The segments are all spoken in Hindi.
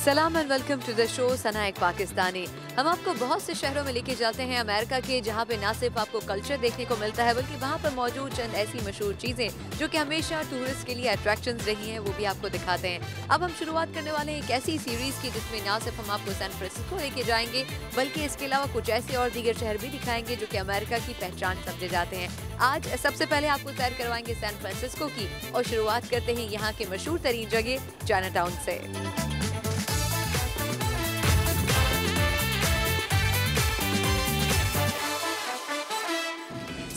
सलाम and welcome to the show Sana एक पाकिस्तानी। हम आपको बहुत से शहरों में लेके जाते हैं अमेरिका के, जहाँ पे ना सिर्फ आपको कल्चर देखने को मिलता है बल्कि वहाँ पर मौजूद चंद ऐसी मशहूर चीज़ें जो कि हमेशा टूरिस्ट के लिए अट्रैक्शंस रही हैं, वो भी आपको दिखाते हैं। अब हम शुरुआत करने वाले हैं एक ऐसी सीरीज़ की जिसमें ना सिर्फ हम आपको सैन फ्रांसिस्को लेके जाएंगे बल्कि इसके अलावा कुछ ऐसे और दीगर शहर भी दिखाएंगे जो कि अमेरिका की पहचान समझे जाते हैं। आज सबसे पहले आपको सैर करवाएंगे सैन फ्रांसिस्को की और शुरुआत करते हैं यहाँ के मशहूर तरीन जगह चाइनाटाउन से।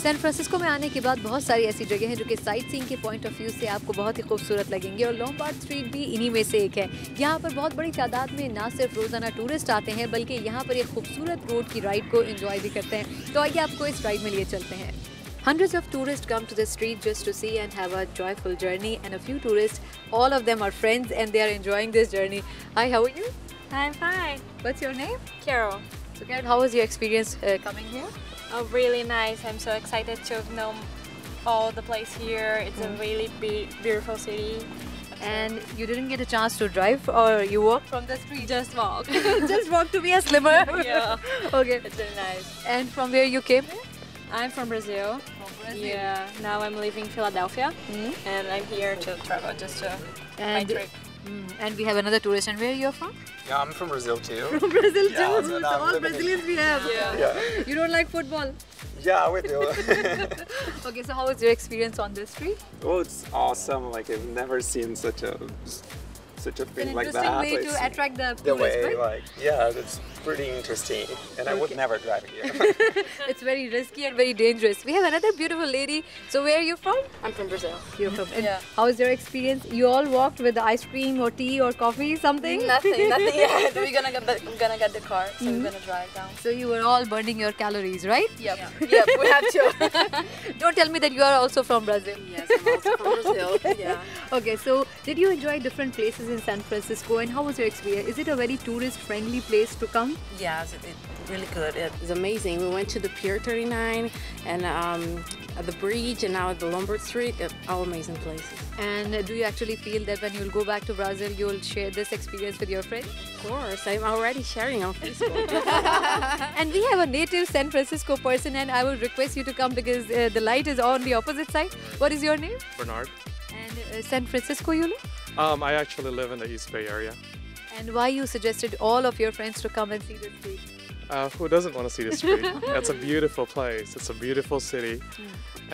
सैन फ्रांसिस्को में आने के बाद बहुत सारी ऐसी जगह हैं जो कि साइट सीइंग के पॉइंट ऑफ व्यू से आपको बहुत ही खूबसूरत लगेंगे और लोम्बार्ड स्ट्रीट भी इन्हीं में से एक है। यहाँ पर बहुत बड़ी तादाद में ना सिर्फ रोज़ाना टूरिस्ट आते हैं बल्कि यहाँ पर एक खूबसूरत रोड की राइड को एंजॉय भी करते हैं। तो आइए आपको इस राइड में लिए चलते हैं। Hundreds of tourists come to the street just to see and have a joyful journey, and a few tourists, all of them are friends and they are enjoying this journey. Hi, how are you? I'm fine. What's your name? Carol. So Karen, how was your experience coming here? Oh, really nice. I'm so excited to know all the place here. It's a really beautiful city. And you didn't get a chance to drive or you walked from the street? Just walk. Just walk to be a slimmer? Yeah. Okay. It's really nice. And from where you came? I'm from Brazil. Yeah. Now I'm leaving Philadelphia. And I'm here to travel just to my trip. And we have another tourist. And where are you from? Yeah, I'm from Brazil too. From Brazil Yeah, too. so So now I'm all living in- Brazilians we have. Yeah. You don't like football? Yeah, we do. Okay, so how was your experience on this street? Well, it's awesome. Like I've never seen such a thing An like interesting that. way It's to attract the the tourists, way, right? like, yeah, it's pretty interesting. And I would Okay. never drive here. It's very risky and very dangerous. We have another beautiful lady. So where are you from? I'm from Brazil. You're from. And Yeah. how was your experience? You all walked with ice cream or tea or coffee, something? Nothing yet. I'm gonna get the car, so we're gonna drive down. So you were all burning your calories, right? Yep. Yep. We have to. Don't tell me that you are also from Brazil. Yes, I'm also from Brazil. Yeah. Okay, so did you enjoy different places in San Francisco and how was your experience? Is it a very tourist-friendly place to come? Yeah, it's really good. It's amazing. We went to the Pier 39 and at the bridge and now at the Lombard Street. All amazing places. And do you actually feel that when you'll go back to Brazil, you'll share this experience with your friends? Of course, I'm already sharing on Facebook. And we have a native San Francisco person and I will request you to come because the light is on the opposite side. What is your name? Bernard. And San Francisco you live? I actually live in the East Bay area. And why you suggested all of your friends to come and see the street? Who doesn't want to see the street? It's a beautiful place. It's a beautiful city.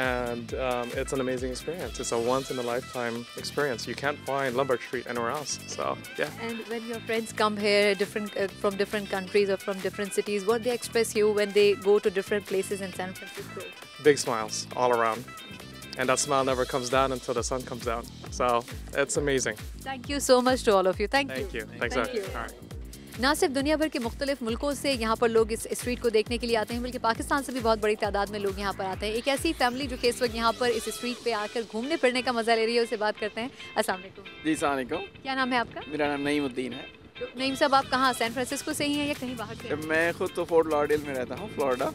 And it's an amazing experience. It's a once-in-a-lifetime experience. You can't find Lombard Street anywhere else. So, yeah. And when your friends come here from different countries or from different cities, what they express you when they go to different places in San Francisco? Big smiles all around. And that smile never comes down until the sun comes down. So, it's amazing. Thank you so much to all of you. Thank you. Thank you. Thanks, Thank you. All right. ना सिर्फ दुनिया भर के मुख्तलिफ मुल्कों से यहाँ पर लोग इस स्ट्रीट को देखने के लिए आते हैं बल्कि पाकिस्तान से भी बहुत बड़ी तादाद में लोग यहाँ पर आते हैं। एक ऐसी फैमिली जो कि इस वक्त यहाँ पर इस स्ट्रीट पे आकर घूमने फिरने का मजा ले रही है, उससे बात करते हैं। अस्सलाम वालेकुम। जी अस्सलाम वालेकुम। क्या नाम है आपका? मेरा नाम नईमुद्दीन है। तो नईम साहब, आप कहाँ, सैन फ्रांसिस्को से ही हैं या कहीं बाहर से? मैं खुद तो फोर्ट लॉडरडेल में रहता हूँ, Florida,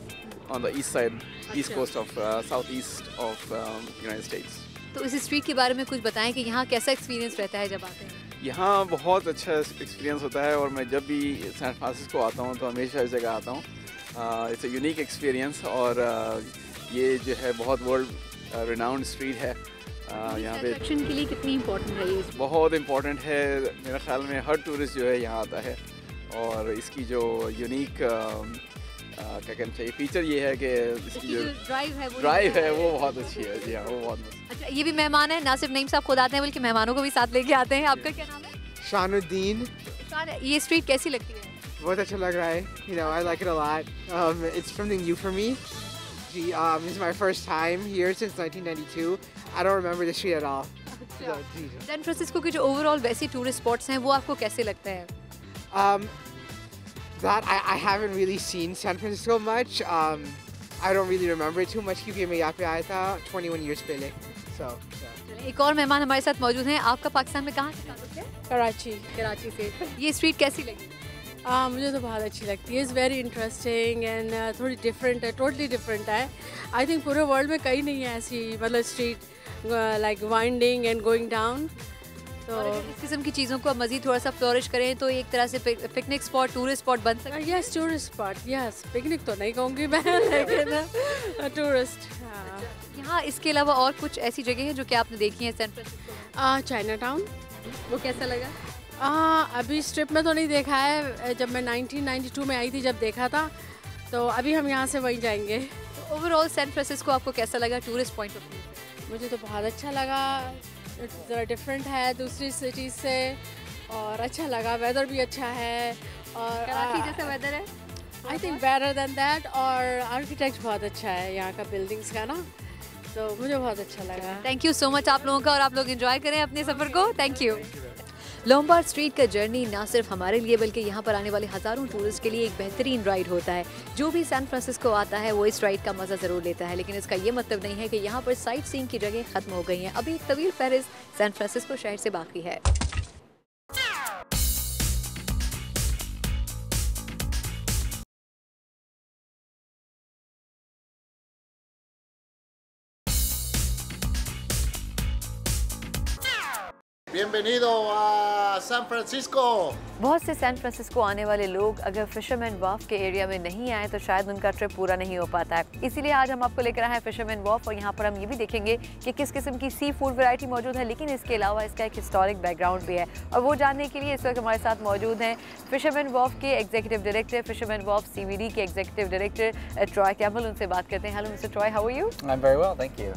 on the east side, east coast of south east of United States. तो इस स्ट्रीट के बारे में कुछ बताएं कि यहाँ कैसा एक्सपीरियंस रहता है जब आते हैं? यहाँ बहुत अच्छा एक्सपीरियंस होता है और मैं जब भी सैन फ्रांसिस्को आता हूँ तो हमेशा इस जगह आता हूँ। इट्स अ यूनिक एक्सपीरियंस और ये जो है बहुत वर्ल्ड रिनाउंड स्ट्रीट है। यहाँ पे अट्रैक्शन के लिए कितनी इम्पोर्टेंट है ये? बहुत इम्पोर्टेंट है। मेरे ख्याल में हर टूरिस्ट जो है यहाँ आता है और इसकी जो यूनिक क्या कहना चाहिए फीचर ये है कि इसकी जो ड्राइव है वो बहुत अच्छी है। जी हाँ, वो बहुत मस्त। अच्छा, ये भी मेहमान है, ना सिर्फ नईम साहब खुद आते हैं बल्कि मेहमानों को भी साथ लेके आते हैं। आपका क्या नाम है? Shanuddin. ये स्ट्रीट कैसी लगती है? बहुत अच्छा लग रहा है. You know, I like it a lot. It's something new for me. This is my first time here since 1992. I don't remember the street at all. San Francisco जो ओवरऑल वैसे टूरिस्ट स्पॉट्स हैं वो आपको कैसे लगते हैं? That I haven't really seen San Francisco much. I don't really remember it too much क्योंकि मैं यहाँ पे आया था 21 years पहले. So. एक और मेहमान हमारे साथ मौजूद हैं। आपका पाकिस्तान में कहाँ से ताल्लुक है? कराची से। ये स्ट्रीट कैसी लगी? मुझे तो बहुत अच्छी लगती है। इज़ वेरी इंटरेस्टिंग एंड थोड़ी डिफरेंट है, टोटली डिफरेंट है। आई थिंक पूरे वर्ल्ड में कहीं नहीं है ऐसी मतलब street like winding and going down. तो इस किस्म की चीज़ों को अब मज़ीद थोड़ा सा फ्लोरिश करें तो एक तरह से पिकनिक स्पॉट, टूरिस्ट स्पॉट बन सकता है। Yes, tourist spot, yes. Picnic तो नहीं कहूँगी मैं, लेकिन टूरिस्ट। यहाँ इसके अलावा और कुछ ऐसी जगह हैं जो कि आपने देखी हैं सैन फ्रांसिस्को? चाइना टाउन, वो कैसा लगा? अभी स्ट्रिप में तो नहीं देखा है, जब मैं 1992 में आई थी जब देखा था, तो अभी हम यहाँ से वहीं जाएंगे। तो ओवरऑल सैन फ्रांसिस्को आपको कैसा लगा टूरिस्ट पॉइंट ऑफ व्यू? मुझे तो बहुत अच्छा लगा, ज़रा डिफरेंट है दूसरी सिटीज़ से, और अच्छा लगा। वेदर भी अच्छा है, और कराची जैसा वेदर है? I think better than that, और आर्किटेक्ट बहुत अच्छा है यहाँ का, बिल्डिंग्स का ना, तो मुझे बहुत अच्छा लगा। थैंक यू सो मच आप लोगों का, और आप लोग एंजॉय करें अपने सफ़र को। Thank you. लोम्बार्ड स्ट्रीट का जर्नी ना सिर्फ हमारे लिए बल्कि यहाँ पर आने वाले हज़ारों टूरिस्ट के लिए एक बेहतरीन राइड होता है। जो भी सैन फ्रांसिस्को आता है वो इस राइड का मज़ा ज़रूर लेता है, लेकिन इसका ये मतलब नहीं है कि यहाँ पर साइट सीइंग की जगह ख़त्म हो गई हैं। अभी एक तवील फहरिस्त सैन फ्रांसिस्को शहर से बाकी है। Bienvenido a San Francisco. बहुत से सैन फ्रांसिस्को आने वाले लोग अगर फिशरमैन वॉर्फ के एरिया में नहीं आए तो शायद उनका ट्रिप पूरा नहीं हो पाता है। इसीलिए आज हम आपको लेकर आए हैं फिशरमैन वॉर्फ, और यहाँ पर हम ये भी देखेंगे कि किस किस्म की सी फूड वैरायटी मौजूद है, लेकिन इसके अलावा इसका एक हिस्टोरिक बैकग्राउंड भी है। और वो जानने के लिए इस वक्त हमारे साथ मौजूद हैं फिशरमैन वॉर्फ के executive director, fisherman wharf CVD के एग्जीक्यूटिव डायरेक्टर ट्रॉय कैम्पबेल। उनसे बात करते हैं। Hello mister Troy, how are you? I'm very well, thank you.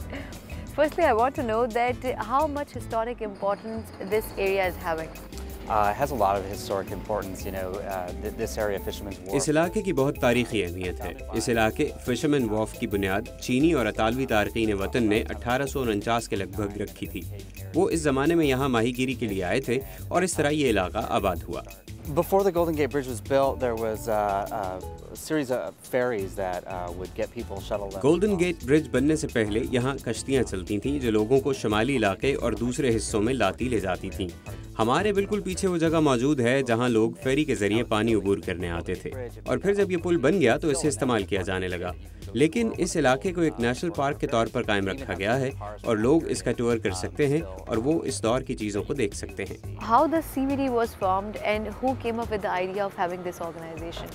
Firstly, I want to know that how much historic importance this area is having. It has a lot of historic importance, you know, this area, Fisherman's Wharf. इस इलाके की बहुत तारीखी अहमियत है। इस इलाके फिशरमैन वॉर्फ की बुनियाद चीनी और अतालवी तारकीन वतन ने 1849 के लगभग रखी थी। वो इस ज़माने में यहाँ माहीगीरी के लिए आए थे और इस तरह ये इलाका आबाद हुआ। Before the Golden Gate Bridge was built, there was a series of ferries that would get people shuttled up. Golden Gate Bridge बनने से पहले यहाँ कश्तियाँ चलती थीं जो लोगों को शुमाली इलाके और दूसरे हिस्सों में लाती ले जाती थीं। हमारे बिल्कुल पीछे वो जगह मौजूद है जहाँ लोग फेरी के जरिए पानी अबूर करने आते थे, और फिर जब ये पुल बन गया तो इसे इस्तेमाल किया जाने लगा। लेकिन इस इलाके को एक नेशनल पार्क के तौर पर कायम रखा गया है और लोग इसका टूर कर सकते हैं और वो इस दौर की चीज़ों को देख सकते हैं। How the CVD was formed and who came up with the idea of having this organization?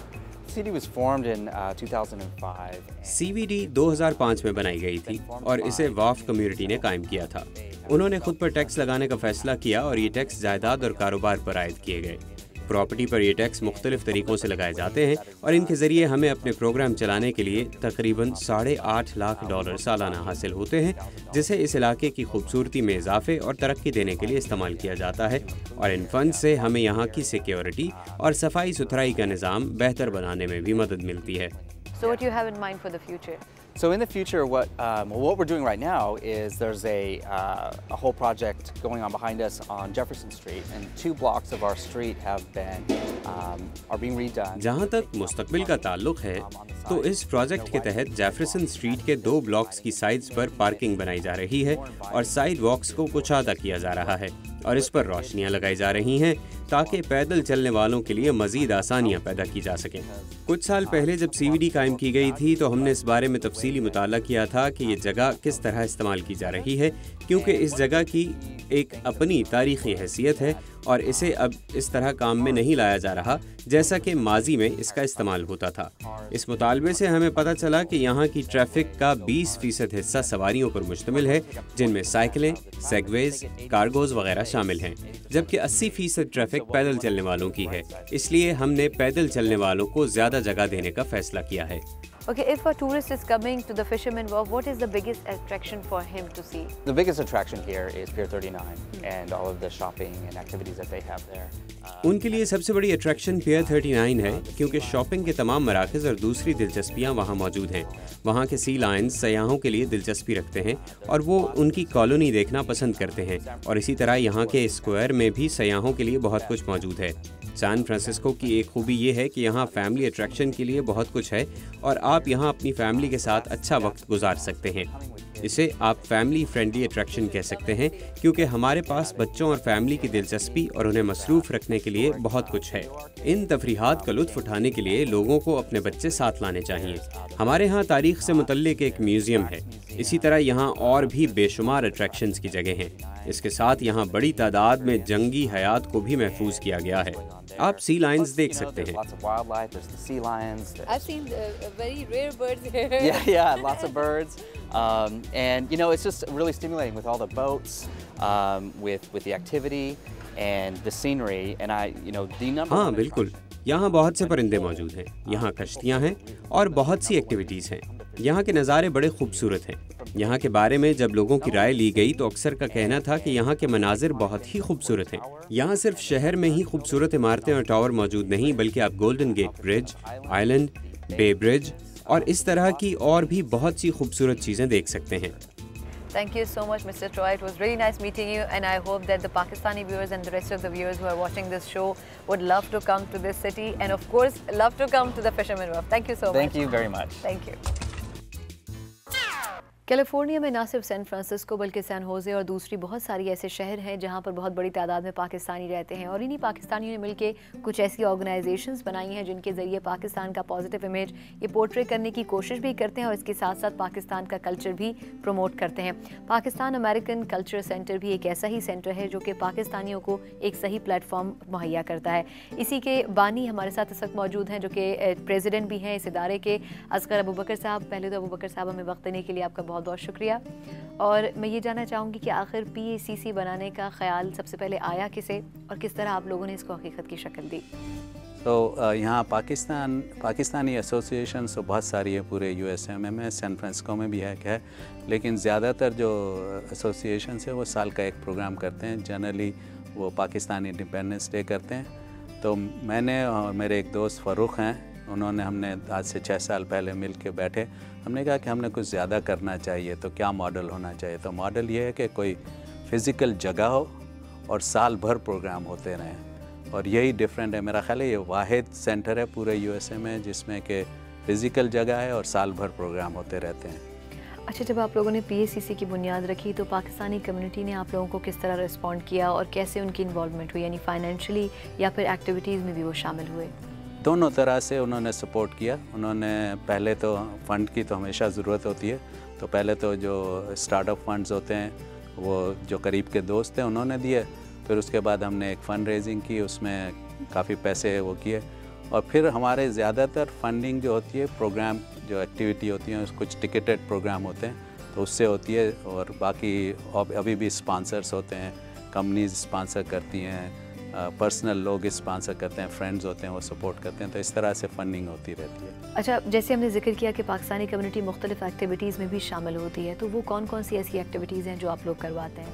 CVD was formed in 2005. CVD 2005 में बनाई गई थी और इसे वॉर्फ कम्युनिटी ने कायम किया था। उन्होंने खुद पर टैक्स लगाने का फैसला किया और ये टैक्स जायदाद और कारोबार पर आयद किए गए। प्रॉपर्टी पर ये टैक्स मुख्तलिफ तरीक़ों से लगाए जाते हैं और इनके ज़रिए हमें अपने प्रोग्राम चलाने के लिए तकरीबन $8.5 लाख सालाना हासिल होते हैं, जिसे इस इलाके की खूबसूरती में इजाफे और तरक्की देने के लिए इस्तेमाल किया जाता है, और इन फंड से हमें यहाँ की सिक्योरिटी और सफाई सुथराई का निज़ाम बेहतर बनाने में भी मदद मिलती है। So what do you have in mind for the future? So in the future, what we're doing right now is there's a whole project going on behind us on Jefferson Street, and 2 blocks of our street are being redone. जहाँ तक मुस्तकबिल का ताल्लुक है तो इस प्रोजेक्ट के तहत जेफरसन स्ट्रीट के 2 ब्लॉक्स की साइड्स पर पार्किंग बनाई जा रही है और साइड वॉक्स को कुशादा किया जा रहा है और इस पर रोशनियां लगाई जा रही हैं ताकि पैदल चलने वालों के लिए मजीद आसानियां पैदा की जा सकें। कुछ साल पहले जब CVD कायम की गई थी तो हमने इस बारे में तफसीली मुताला किया था कि ये जगह किस तरह इस्तेमाल की जा रही है, क्योंकि इस जगह की एक अपनी तारीखी हैसियत है और इसे अब इस तरह काम में नहीं लाया जा रहा जैसा कि माजी में इसका इस्तेमाल होता था। इस मुतालबे से हमें पता चला कि यहाँ की ट्रैफिक का 20% हिस्सा सवारियों पर मुश्तमिल है, जिनमें साइकिलें, सेगवेज, कार्गोज वगैरह शामिल हैं, जबकि 80% ट्रैफिक पैदल चलने वालों की है। इसलिए हमने पैदल चलने वालों को ज़्यादा जगह देने का फैसला किया है। Okay, if a tourist is coming to the Fisherman Wharf, what is the biggest attraction for him to see? The biggest attraction here is Pier 39 and all of the shopping and activities that they have there. उनके लिए सबसे बड़ी अट्रैक्शन पियर 39 है, क्योंकि शॉपिंग के तमाम मराकज़ और दूसरी दिलचस्पियाँ वहाँ मौजूद हैं। वहाँ के सी लायंस सयाहों के लिए दिलचस्पी रखते हैं और वो उनकी कॉलोनी देखना पसंद करते हैं, और इसी तरह यहाँ के स्क्वायर में भी सयाहों के लिए बहुत कुछ मौजूद है। सैन फ्रांसिस्को की एक खूबी ये है कि यहाँ फैमिली अट्रैक्शन के लिए बहुत कुछ है और आप यहाँ अपनी फैमिली के साथ अच्छा वक्त गुजार सकते हैं। इसे आप फैमिली फ्रेंडली अट्रैक्शन कह सकते हैं, क्योंकि हमारे पास बच्चों और फैमिली की दिलचस्पी और उन्हें मसरूफ़ रखने के लिए बहुत कुछ है। इन तफरीहात का लुत्फ़ उठाने के लिए लोगों को अपने बच्चे साथ लाने चाहिए। हमारे यहाँ तारीख से मुतल्लिक एक म्यूजियम है। इसी तरह यहाँ और भी बेशुमार अट्रैक्शंस की जगह हैं। इसके साथ यहाँ बड़ी तादाद में जंगी हयात को भी महफूज किया गया है। आप सी लायंस देख सकते हैं। I've seen very rare birds here. Yeah, lots of birds. And you know, it's just really stimulating with all the boats, with the activity and the scenery. And the number. हाँ बिल्कुल, यहाँ बहुत से परिंदे मौजूद हैं, यहाँ कश्तियाँ हैं और बहुत सी एक्टिविटीज़ हैं। यहाँ के नज़ारे बड़े खूबसूरत हैं। यहाँ के बारे में जब लोगों की राय ली गई तो अक्सर का कहना था कि यहाँ के मनाजिर बहुत ही खूबसूरत हैं। यहाँ सिर्फ शहर में ही खूबसूरत इमारतें और टावर मौजूद नहीं, बल्कि आप गोल्डन गेट ब्रिज, आइलैंड, बे ब्रिज और इस तरह की और भी बहुत सी खूबसूरत चीज़ें देख सकते हैं। Thank you so much, Mr. Troy. It was really nice meeting you, and I hope that the Pakistani viewers and the rest of the viewers who are watching this show would love to come to this city, and of course, love to come to the Fisherman Wharf. Thank you so much. Thank you very much. Thank you. California में ना सिर्फ सैन फ्रांसिस्को बल्कि सैन होजे और दूसरी बहुत सारी ऐसे शहर हैं जहां पर बहुत बड़ी तादाद में पाकिस्तानी रहते हैं और इन्हीं पाकिस्तानियों ने मिलकर कुछ ऐसी ऑर्गेनाइजेशंस बनाई हैं जिनके ज़रिए पाकिस्तान का पॉजिटिव इमेज ये पोर्ट्रे करने की कोशिश भी करते हैं और इसके साथ साथ पाकिस्तान का कल्चर भी प्रमोट करते हैं। पाकिस्तान अमेरिकन कल्चर सेंटर भी एक ऐसा ही सेंटर है जो कि पाकिस्तानियों को एक सही प्लेटफॉर्म मुहैया करता है। इसी के बानी हमारे साथ इस वक्त मौजूद हैं जो कि प्रेसिडेंट भी हैं इस इदारे के, असगर अबू बकर साहब। पहले तो अबू बकर साहब हमें वक्त देने के लिए आपका बहुत बहुत शुक्रिया। और मैं ये जानना चाहूँगी कि आखिर PACC बनाने का ख्याल सबसे पहले आया किसे और किस तरह आप लोगों ने इसको हकीकत की शक्ल दी? तो यहाँ पाकिस्तानी एसोसिएशन तो बहुत सारी है पूरे USA में, सैन फ्रांसिस्को में भी है, लेकिन ज़्यादातर जो एसोसिएशन है वो साल का एक प्रोग्राम करते हैं। जनरली वो पाकिस्तानी इंडिपेंडेंस डे करते हैं। तो मैंने और मेरे एक दोस्त फ़ारूक हैं, हमने आज से 6 साल पहले मिल के बैठे, हमने कहा कि हमने कुछ ज़्यादा करना चाहिए, तो क्या मॉडल होना चाहिए। तो मॉडल ये है कि कोई फ़िज़िकल जगह हो और साल भर प्रोग्राम होते रहें, और यही डिफरेंट है। मेरा ख्याल है ये वाहिद सेंटर है पूरे USA में जिसमें कि फ़िज़िकल जगह है और साल भर प्रोग्राम होते रहते हैं। अच्छा, जब आप लोगों ने PACC की बुनियाद रखी तो पाकिस्तानी कम्युनिटी ने आप लोगों को किस तरह रिस्पॉन्ड किया और कैसे उनकी इन्वॉल्वमेंट हुई, यानी फाइनेंशियली या फिर एक्टिविटीज़ में भी वो शामिल हुए? दोनों तरह से उन्होंने सपोर्ट किया। उन्होंने पहले तो फ़ंड की तो हमेशा ज़रूरत होती है, तो पहले तो जो स्टार्टअप फंड्स होते हैं वो जो करीब के दोस्त थे उन्होंने दिए। फिर उसके बाद हमने एक फ़ंड रेजिंग की, उसमें काफ़ी पैसे वो किए, और फिर हमारे ज़्यादातर फंडिंग जो होती है प्रोग्राम जो एक्टिविटी होती हैं, कुछ टिकटेड प्रोग्राम होते हैं तो उससे होती है, और बाकी अभी भी स्पॉन्सर्स होते हैं, कंपनीज स्पॉन्सर करती हैं, पर्सनल लोग स्पॉन्सर करते हैं, फ्रेंड्स होते हैं वो सपोर्ट करते हैं, तो इस तरह से फंडिंग होती रहती है। अच्छा, जैसे हमने जिक्र किया कि पाकिस्तानी कम्युनिटी मुख्तलिफ एक्टिविटीज़ में भी शामिल होती है, तो वो कौन कौन सी ऐसी एक्टिविटीज़ हैं जो आप लोग करवाते हैं?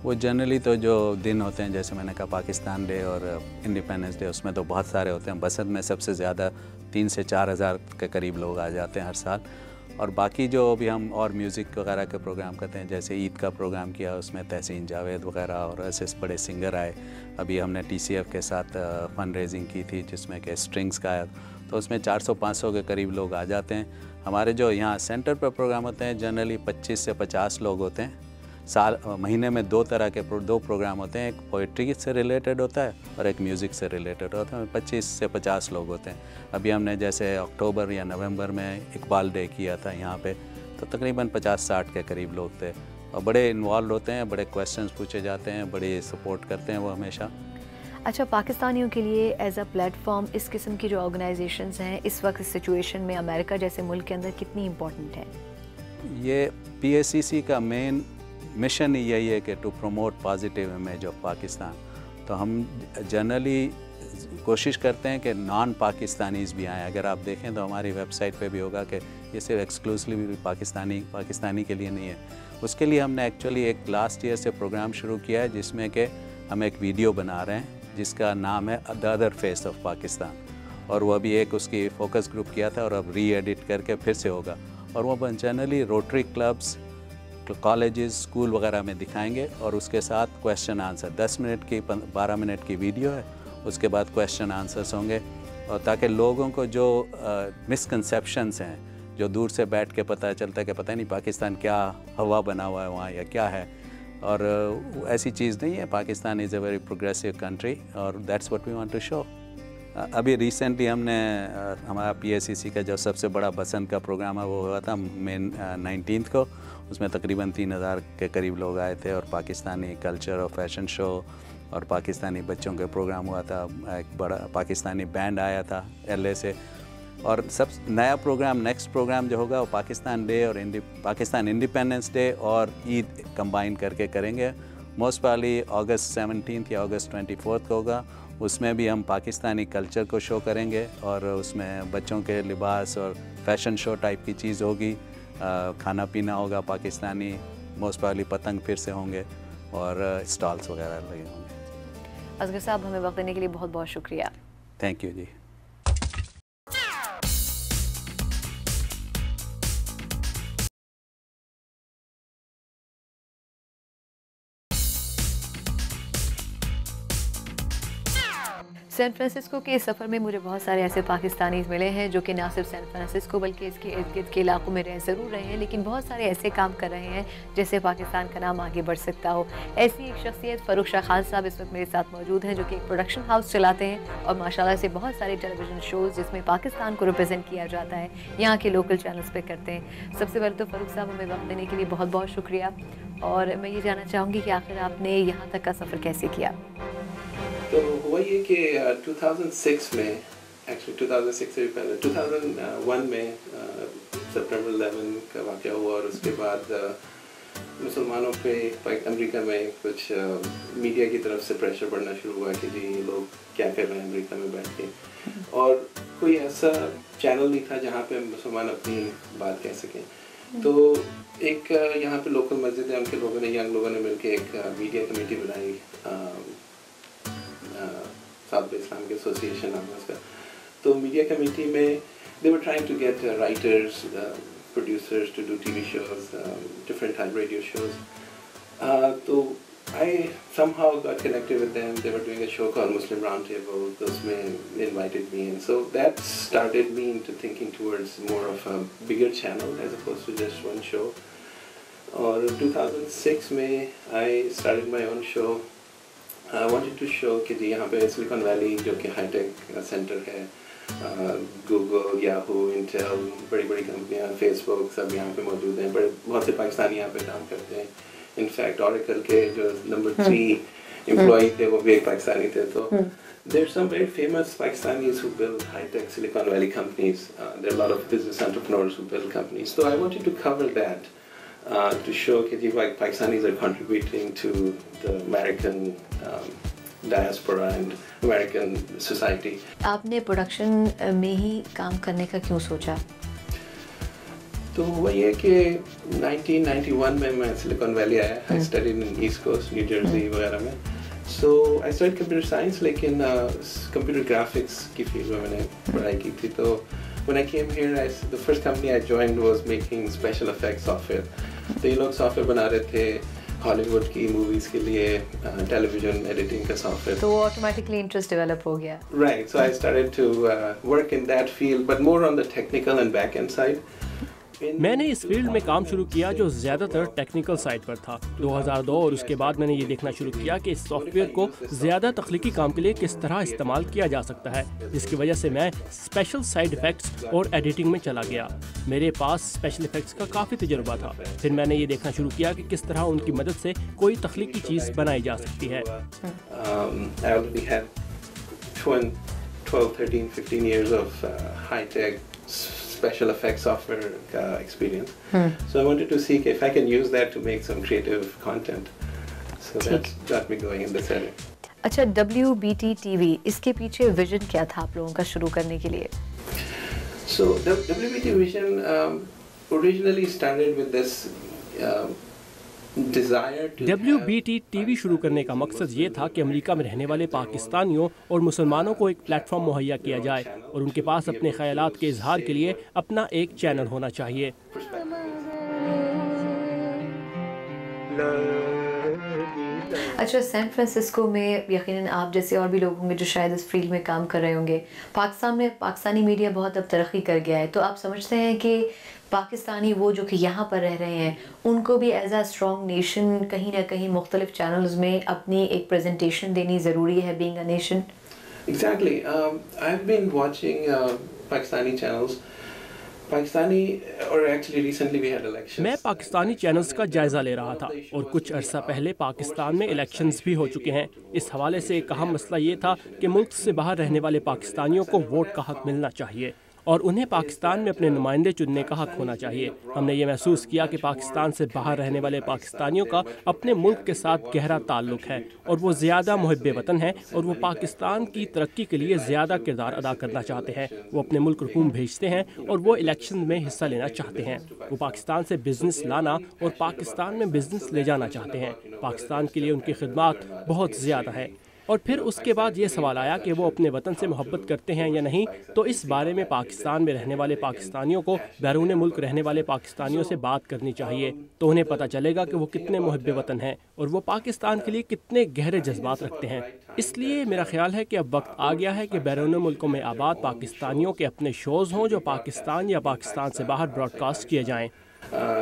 वो जनरली तो जो दिन होते हैं, जैसे मैंने कहा पाकिस्तान डे और इंडिपेंडेंस डे, उसमें तो बहुत सारे होते हैं। बसंत में सबसे ज़्यादा 3 से 4 हज़ार के करीब लोग आ जाते हैं हर साल। और बाकी जो भी हम और म्यूज़िक वगैरह के प्रोग्राम करते हैं, जैसे ईद का प्रोग्राम किया, उसमें तहसीन जावेद वगैरह और ऐसे बड़े सिंगर आए। अभी हमने TCF के साथ फ़ंड रेजिंग की थी जिसमें कि स्ट्रिंग्स का आया, तो उसमें 400-500 के करीब लोग आ जाते हैं। हमारे जो यहाँ सेंटर पर प्रोग्राम होते हैं जनरली 25 से 50 लोग होते हैं। महीने में 2 तरह के 2 प्रोग्राम होते हैं, एक पोइट्री से रिलेटेड होता है और एक म्यूज़िक से रिलेटेड होता है। 25 से 50 लोग होते हैं। अभी हमने जैसे अक्टूबर या नवंबर में इकबाल डे किया था यहाँ पे, तो तकरीबन 50-60 के करीब लोग थे, और बड़े इन्वॉल्व होते हैं, बड़े क्वेश्चंस पूछे जाते हैं, बड़े सपोर्ट करते हैं वो हमेशा। अच्छा, पाकिस्तानियों के लिए एज अ प्लेटफॉर्म इस किस्म की जो ऑर्गेनाइजेशंस हैं इस वक्त इस सिचुएशन में अमेरिका जैसे मुल्क के अंदर कितनी इम्पोर्टेंट है? ये PACC का मेन मिशन ही यही है कि to promote positive image of Pakistan. तो हम जनरली कोशिश करते हैं कि नॉन पाकिस्तानीज़ भी आएँ। अगर आप देखें तो हमारी वेबसाइट पे भी होगा कि ये सिर्फ एक्सक्लूसिवली पाकिस्तानी के लिए नहीं है। उसके लिए हमने एक्चुअली एक लास्ट ईयर से प्रोग्राम शुरू किया है जिसमें कि हम एक वीडियो बना रहे हैं जिसका नाम है the other face of Pakistan, और वो अभी एक उसकी फोकस ग्रुप किया था और अब री-एडिट करके फिर से होगा, और वो generally rotary clubs, colleges, school वगैरह में दिखाएंगे, और उसके साथ क्वेश्चन आंसर 10 मिनट की 12 मिनट की वीडियो है, उसके बाद क्वेश्चन आंसर्स होंगे, और ताकि लोगों को जो मिसकंसेप्शंस हैं, जो दूर से बैठ के पता चलता है कि पता नहीं पाकिस्तान क्या हवा बना हुआ है वहाँ या क्या है, और ऐसी चीज़ नहीं है। Pakistan is a very progressive country और that's what we want to show. अभी रिसेंटली हमने हमारा PACC का जो सबसे बड़ा बसंत का प्रोग्राम है वो हुआ था मई 19 को। उसमें तकरीबन 3000 के करीब लोग आए थे और पाकिस्तानी कल्चर और फैशन शो और पाकिस्तानी बच्चों के प्रोग्राम हुआ था। एक बड़ा पाकिस्तानी बैंड आया था LA से। और सब नया प्रोग्राम नेक्स्ट प्रोग्राम जो होगा वो पाकिस्तान डे और पाकिस्तान इंडिपेंडेंस डे और ईद कंबाइन करके करेंगे। मोस्ट प्रॉब्ली अगस्त 17 या अगस्त 24 को होगा। उसमें भी हम पाकिस्तानी कल्चर को शो करेंगे और उसमें बच्चों के लिबास और फैशन शो टाइप की चीज़ होगी। खाना पीना होगा पाकिस्तानी, मोस्ट प्रॉब्ली पतंग फिर से होंगे और स्टॉल्स वगैरह लगे होंगे। असगर साहब, हमें वक्त देने के लिए बहुत बहुत शुक्रिया। Thank you ji. San Francisco सफ़र में मुझे बहुत सारे ऐसे पाकिस्तानीज़ मिले हैं जो कि ना सिर्फ सैन फ्रांसिस्को बल्कि इसके इर्द गिर्द के इलाकों में रह ज़रूर रहे हैं, लेकिन बहुत सारे ऐसे काम कर रहे हैं जिससे पाकिस्तान का नाम आगे बढ़ सकता हो। ऐसी एक शख्सियत फ़ारूक शाह खान साहब इस वक्त मेरे साथ मौजूद हैं, जो कि एक प्रोडक्शन हाउस चलाते हैं और माशाल्लाह से बहुत सारे टेलीविज़न शोज़ जिसमें पाकिस्तान को रिप्रेजेंट किया जाता है यहाँ के लोकल चैनल्स पर करते हैं। सबसे पहले तो फ़ारूक साहब, हमें वक्त देने के लिए बहुत बहुत शुक्रिया। और मैं ये जानना चाहूँगी कि आखिर आपने यहाँ तक का सफ़र कैसे किया? तो हुआ ये कि 2006 में, एक्चुअली 2006 से भी पहले 2001 में सितंबर 11 का वाक़या हुआ और उसके बाद मुसलमानों पे अमेरिका में कुछ मीडिया की तरफ से प्रेशर बढ़ना शुरू हुआ कि जी लोग क्या कर रहे हैं अमेरिका में बैठ के, और कोई ऐसा चैनल नहीं था जहाँ पे मुसलमान अपनी बात कह सकें। तो एक यहाँ पे लोकल मस्जिद है, उनके लोगों ने, यंग लोगों ने मिलकर एक मीडिया कमेटी बनाई, साउथ इस्लाम के एसोसिएशन नाम है उसका। तो मीडिया कमेटी में they were trying to get writers, producers to do TV shows, different type radio shows. So I somehow got connected with them. They were doing a show called Muslim Roundtable. Those men invited me, and so that started me into thinking towards more of a bigger channel as opposed to just one show. और 2006 में I started my own show. I wanted to show कि जी यहाँ पे सिलिकॉन वैली जो कि हाईटेक सेंटर है, गूगल, याहू, इंटेल, बड़ी बड़ी कंपनियाँ, फेसबुक सब यहाँ पे मौजूद हैं। बहुत से पाकिस्तानी यहाँ पे काम करते हैं। इनफैक्ट ऑरेकल के जो नंबर 3 एम्प्लॉई थे वो भी एक पाकिस्तानी थे। तो there are some very famous Pakistanis who build high-tech Silicon Valley companies. There are a lot of business entrepreneurs who build companies. So I wanted to cover that. To show कि like Pakistanis are contributing to the American diaspora and American society. आपने प्रोडक्शन में ही काम करने का क्यों सोचा? तो हुआ ये कि 1991 में मैं सिलिकॉन वैली आया। I studied in East Coast, New Jersey वगैरह में। So I studied computer science, लेकिन computer graphics की फील्ड में मैंने पढ़ाई की थी। तो when I came here, the first company I joined was making special effects software. तो ये लोग सॉफ्टवेयर बना रहे थे हॉलीवुड की मूवीज के लिए, टेलीविजन एडिटिंग का सॉफ्टवेयर। तो ऑटोमेटिकली इंटरेस्ट डेवलप हो गया। Right, so I started to work in that field, but more on the technical and back-end side. मैंने इस फील्ड में काम शुरू किया जो ज़्यादातर टेक्निकल साइड पर था। 2002 और उसके बाद मैंने ये देखना शुरू किया कि इस सॉफ्टवेयर को ज़्यादा तख्लीकी काम के लिए किस तरह इस्तेमाल किया जा सकता है, जिसकी वजह से मैं स्पेशल साइड इफ़ेक्ट्स और एडिटिंग में चला गया। मेरे पास स्पेशल इफ़ेक्ट्स का काफ़ी तजुर्बा था। फिर मैंने ये देखना शुरू किया कि किस तरह उनकी मदद से कोई तख्लीकी चीज़ बनाई जा सकती है। 12, 13, 15 years of high-tech special effects software experience. So I wanted to see if I can use that to make some creative content. So that got me going in this area. अच्छा, WBT TV, इसके पीछे विजन क्या था आप लोगों का शुरू करने के लिए? So the WBT vision originally started with this WBT TV शुरू करने का मकसद ये था कि अमेरिका में रहने वाले पाकिस्तानियों और मुसलमानों को एक प्लेटफॉर्म मुहैया किया जाए और उनके पास अपने ख्यालात के इजहार के लिए अपना एक चैनल होना चाहिए। अच्छा, सैन फ्रांसिस्को में यकीनन आप जैसे और भी लोग होंगे जो शायद इस फील्ड में काम कर रहे होंगे। पाकिस्तान में पाकिस्तानी मीडिया बहुत अब तरक्की कर गया है, तो आप समझते हैं कि पाकिस्तानी वो जो कि यहाँ पर रह रहे हैं उनको भी एज अ स्ट्रॉन्ग नेशन कहीं ना कहीं मुख्तलिफ चैनल्स में अपनी एक प्रेजेंटेशन देनी ज़रूरी है, being a nation? Exactly. I've been watching Pakistani channels. मैं पाकिस्तानी चैनल्स का जायजा ले रहा था और कुछ अरसा पहले पाकिस्तान में इलेक्शंस भी हो चुके हैं। इस हवाले से एक अहम मसला ये था कि मुल्क से बाहर रहने वाले पाकिस्तानियों को वोट का हक मिलना चाहिए और उन्हें पाकिस्तान में अपने नुमाइंदे चुनने का हक होना चाहिए। हमने ये महसूस किया कि पाकिस्तान से बाहर रहने वाले पाकिस्तानियों का अपने मुल्क के साथ गहरा ताल्लुक है और वो ज़्यादा मुहिब्बे वतन हैं और वो पाकिस्तान की तरक्की के लिए ज़्यादा किरदार अदा करना चाहते हैं। वो अपने मुल्क रकूम भेजते हैं और वो इलेक्शन में हिस्सा लेना चाहते हैं। वो पाकिस्तान से बिजनेस लाना और पाकिस्तान में बिजनेस ले जाना चाहते हैं। पाकिस्तान के लिए उनकी खिदमत बहुत ज़्यादा है। और फिर उसके बाद ये सवाल आया कि वो अपने वतन से मोहब्बत करते हैं या नहीं। तो इस बारे में पाकिस्तान में रहने वाले पाकिस्तानियों को बैरून मुल्क रहने वाले पाकिस्तानियों से बात करनी चाहिए, तो उन्हें पता चलेगा कि वो कितने मुहिब्बे वतन हैं और वो पाकिस्तान के लिए कितने गहरे जज्बात रखते हैं। इसलिए मेरा ख्याल है कि अब वक्त आ गया है कि बैरून मुल्कों में आबाद पाकिस्तानियों के अपने शोज़ हों जो पाकिस्तान या पाकिस्तान से बाहर ब्रॉडकास्ट किए जाएँ।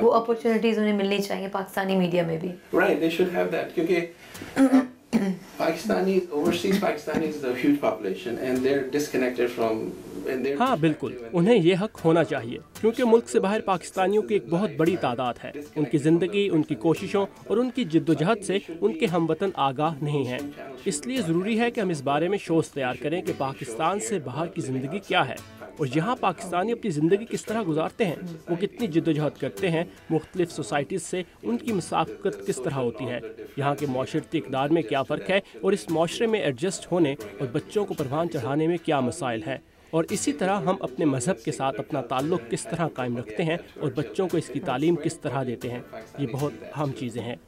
वो अपॉर्चुनिटीज़ उन्हें मिलनी चाहिए पाकिस्तानी मीडिया में भी। Right, they should have that क्योंकि overseas Pakistanis is a huge population and they're disconnected from. हाँ बिल्कुल, उन्हें ये हक होना चाहिए क्योंकि मुल्क से बाहर पाकिस्तानियों की एक बहुत बड़ी तादाद है। उनकी ज़िंदगी, उनकी कोशिशों और उनकी जिद्दोजहद से उनके हमवतन आगाह नहीं हैं। इसलिए ज़रूरी है कि हम इस बारे में शोज़ तैयार करें कि पाकिस्तान से बाहर की ज़िंदगी क्या है और यहाँ पाकिस्तानी अपनी ज़िंदगी किस तरह गुजारते हैं, वो कितनी जिद्दोजहद करते हैं, मुख्तलिफ सोसाइटीज़ से उनकी मुसाफ़कत किस तरह होती है, यहाँ के माशरती इक़दार में क्या फ़र्क है और इस माशरे में एडजस्ट होने और बच्चों को परवान चढ़ाने में क्या मसाइल हैं, और इसी तरह हम अपने मज़हब के साथ अपना ताल्लुक़ किस तरह कायम रखते हैं और बच्चों को इसकी तालीम किस तरह देते हैं। ये बहुत अहम चीज़ें हैं।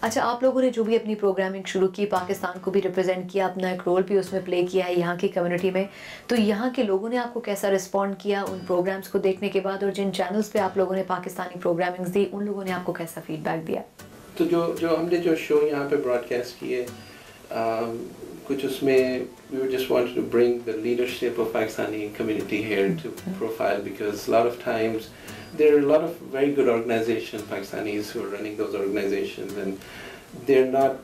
अच्छा, आप लोगों ने जो भी अपनी प्रोग्रामिंग शुरू की, पाकिस्तान को भी रिप्रेजेंट किया, अपना एक रोल भी उसमें प्ले किया है यहाँ की कम्युनिटी में, तो यहाँ के लोगों ने आपको कैसा रिस्पॉन्ड किया उन प्रोग्राम्स को देखने के बाद, और जिन चैनल्स पे आप लोगों ने पाकिस्तानी प्रोग्रामिंग्स दी उन लोगों ने आपको कैसा फीडबैक दिया? तो जो हमने जो शो यहाँ पे ब्रॉडकास्ट किए, कुछ उसमें we just wanted to bring the leadership of Pakistani community here to profile, because a lot of times there are a lot of very good organizations, Pakistanis who are running those organizations, and they're not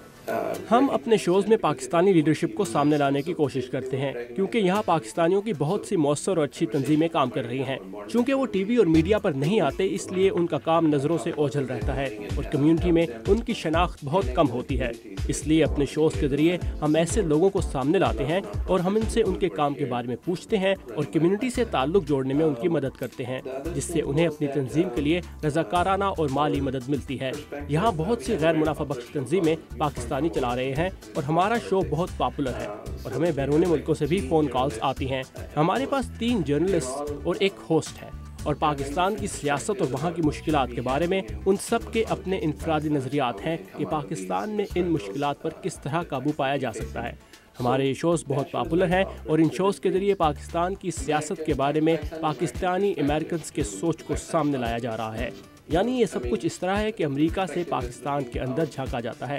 हम अपने शोज़ में पाकिस्तानी लीडरशिप को सामने लाने की कोशिश करते हैं क्योंकि यहाँ पाकिस्तानियों की बहुत सी मौसर और अच्छी तंजीमें काम कर रही हैं। चूँकि वो टीवी और मीडिया पर नहीं आते, इसलिए उनका काम नज़रों से ओझल रहता है और कम्युनिटी में उनकी शनाख्त बहुत कम होती है। इसलिए अपने शोज़ के ज़रिए हम ऐसे लोगों को सामने लाते हैं और हम इनसे उनके काम के बारे में पूछते हैं और कम्युनिटी से ताल्लुक़ जोड़ने में उनकी मदद करते हैं, जिससे उन्हें अपनी तंजीम के लिए रज़ाकाराना और माली मदद मिलती है। यहाँ बहुत सी गैर मुनाफा बख्श तंजीमें पाकिस्तानी चला रहे हैं और हमारा शो बहुत पॉपुलर है और हमें बैरून मुल्कों से भी फ़ोन कॉल्स आती हैं। हमारे पास 3 जर्नलिस्ट और एक होस्ट है और पाकिस्तान की सियासत और वहाँ की मुश्किलात के बारे में उन सब के अपने इनफरादी नज़रियात हैं कि पाकिस्तान में इन मुश्किलात पर किस तरह काबू पाया जा सकता है। हमारे ये शोज़ बहुत पॉपुलर हैं और इन शोज़ के ज़रिए पाकिस्तान की सियासत के बारे में पाकिस्तानी अमेरिकन्स के सोच को सामने लाया जा रहा है। यानी ये सब कुछ इस तरह है कि अमेरिका से पाकिस्तान के अंदर झांका जाता है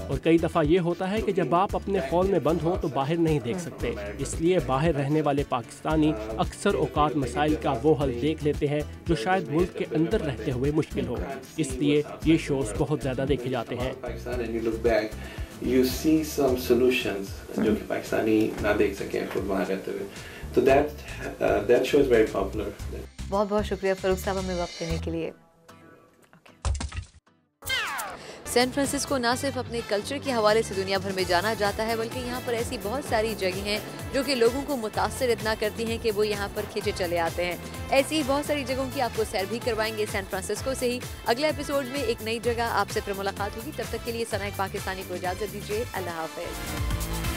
और कई दफ़ा ये होता है कि जब आप अपने फ़ोन में बंद हो तो बाहर नहीं देख सकते, इसलिए बाहर रहने वाले पाकिस्तानी अक्सर औकात मसाइल का वो हल देख लेते हैं जो शायद मुल्क के अंदर रहते हुए मुश्किल हो। इसलिए ये शोज़ बहुत ज़्यादा देखे जाते हैं। You see some solutions जो कि पाकिस्तानी ना देख सकें खुद वहाँ रहते हुए, तो that show is very popular। बहुत बहुत शुक्रिया फरूक साहब हमें वक्त देने के लिए। सैन फ्रांसिस्को ना सिर्फ अपने कल्चर के हवाले से दुनिया भर में जाना जाता है, बल्कि यहाँ पर ऐसी बहुत सारी जगह हैं जो कि लोगों को मुतासर इतना करती हैं कि वो यहाँ पर खिंचे चले आते हैं। ऐसी ही बहुत सारी जगहों की आपको सैर भी करवाएंगे सैन फ्रांसिस्को से ही। अगले एपिसोड में एक नई जगह आपसे फिर मुलाकात होगी। तब तक के लिए सना एक पाकिस्तानी को इजाज़त दीजिए। अल्लाह हाफ़िज़।